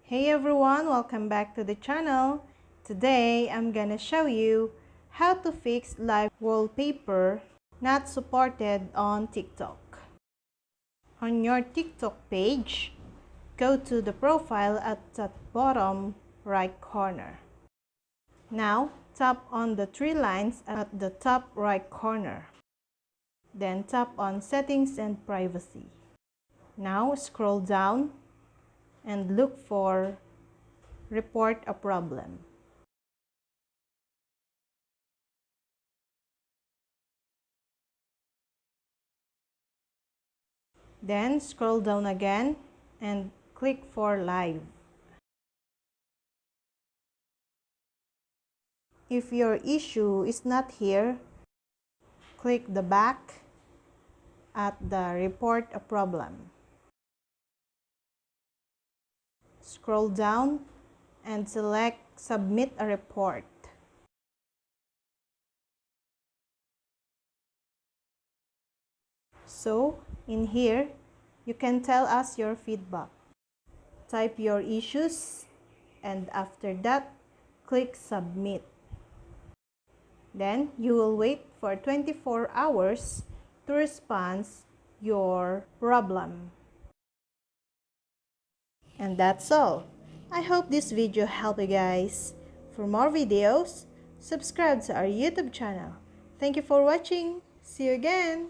Hey everyone, welcome back to the channel. Today I'm gonna show you how to fix live wallpaper not supported on TikTok. On your TikTok page, go to the profile at the bottom right corner. Now tap on the three lines at the top right corner. Then tap on Settings and Privacy. Now scroll down and look for Report a Problem. Then scroll down again and click for Live. If your issue is not here, click the back at the Report a Problem. Scroll down and select Submit a Report. So, in here, you can tell us your feedback. Type your issues and after that, click Submit. Then, you will wait for 24 hours to respond your problem. And that's all. I hope this video helped you guys. For more videos, subscribe to our YouTube channel. Thank you for watching. See you again.